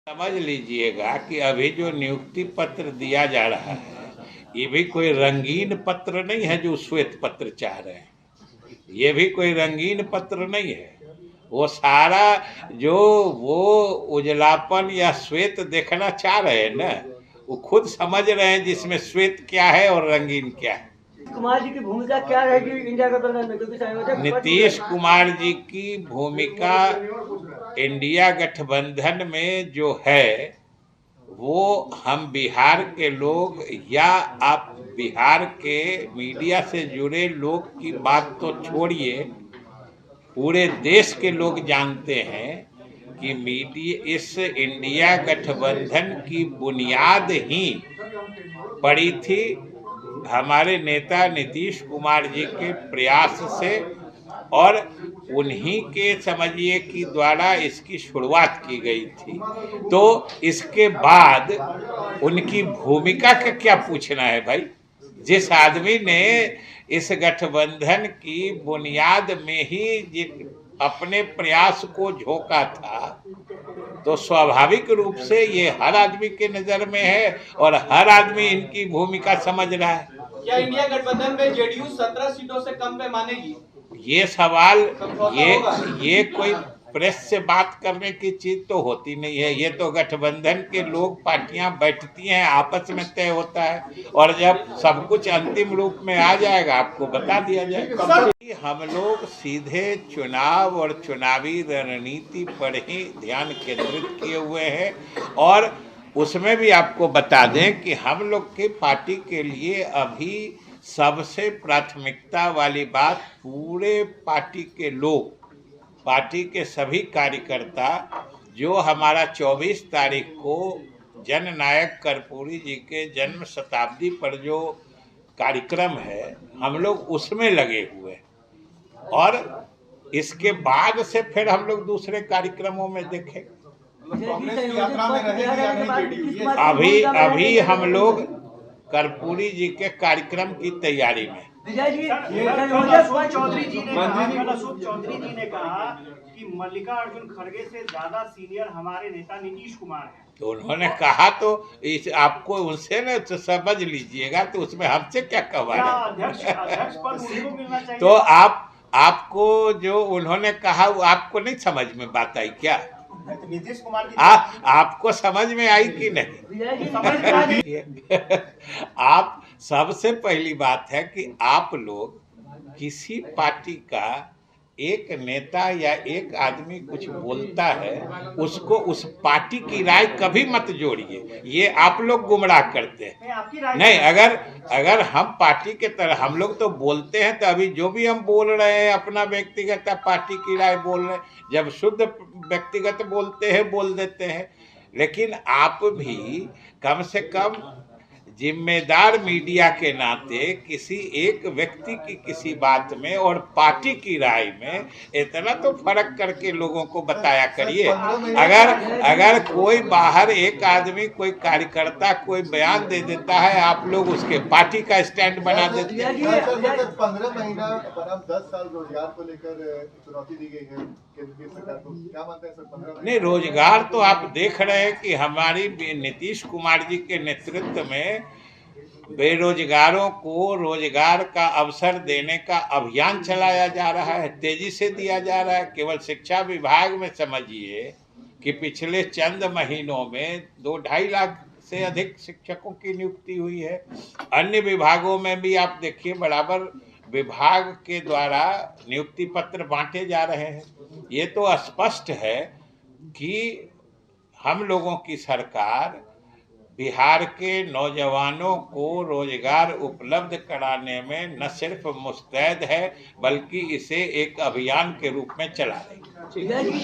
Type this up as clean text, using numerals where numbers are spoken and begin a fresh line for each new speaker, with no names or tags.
समझ लीजिएगा कि अभी जो नियुक्ति पत्र दिया जा रहा है ये भी कोई रंगीन पत्र नहीं है जो श्वेत पत्र चाह रहे हैं। ये भी कोई रंगीन पत्र नहीं है। वो सारा जो वो उजलापन या श्वेत देखना चाह रहे हैं ना, वो खुद समझ रहे हैं जिसमें श्वेत क्या है और रंगीन क्या है।
कुमार जी की भूमिका क्या रहेगी इंडिया गठबंधन में, क्योंकि
नीतीश कुमार जी की भूमिका इंडिया गठबंधन में जो है वो हम बिहार के लोग या आप बिहार के मीडिया से जुड़े लोग की बात तो छोड़िए, पूरे देश के लोग जानते हैं कि मीडिया इस इंडिया गठबंधन की बुनियाद ही पड़ी थी हमारे नेता नीतीश कुमार जी के प्रयास से, और उन्हीं के समझिए कि द्वारा इसकी शुरुआत की गई थी। तो इसके बाद उनकी भूमिका का क्या पूछना है भाई। जिस आदमी ने इस गठबंधन की बुनियाद में ही अपने प्रयास को झोंका था, तो स्वाभाविक रूप से ये हर आदमी के नजर में है और हर आदमी इनकी भूमिका समझ रहा है।
क्या इंडिया गठबंधन में जेडीयू 17 सीटों से कम पे मानेगी?
ये सवाल ये कोई प्रेस से बात करने की चीज तो होती नहीं है। ये तो गठबंधन के लोग पार्टियां बैठती हैं, आपस में तय होता है, और जब सब कुछ अंतिम रूप में आ जाएगा आपको बता दिया जाएगा। हम लोग सीधे चुनाव और चुनावी रणनीति पर ही ध्यान केंद्रित किए हुए हैं, और उसमें भी आपको बता दें कि हम लोग की पार्टी के लिए अभी सबसे प्राथमिकता वाली बात, पूरे पार्टी के लोग, पार्टी के सभी कार्यकर्ता जो हमारा 24 तारीख को जननायक कर्पूरी जी के जन्म शताब्दी पर जो कार्यक्रम है हम लोग उसमें लगे हुए, और इसके बाद से फिर हम लोग दूसरे कार्यक्रमों में देखें। अभी हम लोग कर्पूरी जी के कार्यक्रम की तैयारी में।
अशोक चौधरी जी ने कहा कि मल्लिकार्जुन खड़गे से ज्यादा सीनियर हमारे नेता नीतीश कुमार हैं।
तो उन्होंने कहा तो इस आपको उनसे न तो समझ लीजिएगा, तो उसमें हमसे क्या कहवाना।
अध्यक्ष पद उनको मिलना चाहिए।
तो आपको जो उन्होंने कहा वो आपको नहीं समझ में बात आई क्या?
नीतीश कुमार की
आपको समझ में आई कि नहीं? आप सबसे पहली बात है कि आप लोग किसी पार्टी का एक नेता या एक आदमी कुछ बोलता है उसको उस पार्टी की राय कभी मत जोड़िए, ये आप लोग गुमराह करते हैं। नहीं, अगर हम पार्टी के तरह हम लोग तो बोलते हैं, तो अभी जो भी हम बोल रहे हैं अपना व्यक्तिगत पार्टी की राय बोल रहे हैं, जब शुद्ध व्यक्तिगत बोलते हैं बोल देते हैं, लेकिन आप भी कम से कम जिम्मेदार मीडिया के नाते किसी एक व्यक्ति की किसी बात में और पार्टी की राय में इतना तो फर्क करके लोगों को बताया करिए। अगर कोई बाहर एक आदमी कोई कार्यकर्ता कोई बयान दे देता है, आप लोग उसके पार्टी का स्टैंड बना देते हैं।
15 महीना बनाम 10 साल रोजगार को लेकर चुनौती दी गई है केंद्र सरकार को, क्या मानते हैं सर? 15
नहीं, रोजगार तो आप देख रहे हैं कि हमारी नीतीश कुमार जी के नेतृत्व में बेरोजगारों को रोजगार का अवसर देने का अभियान चलाया जा रहा है, तेजी से दिया जा रहा है। केवल शिक्षा विभाग में समझिए कि पिछले चंद महीनों में 2-2.5 लाख से अधिक शिक्षकों की नियुक्ति हुई है। अन्य विभागों में भी आप देखिए बराबर विभाग के द्वारा नियुक्ति पत्र बांटे जा रहे हैं। ये तो स्पष्ट है कि हम लोगों की सरकार बिहार के नौजवानों को रोजगार उपलब्ध कराने में न सिर्फ मुस्तैद है बल्कि इसे एक अभियान के रूप में चला रही है।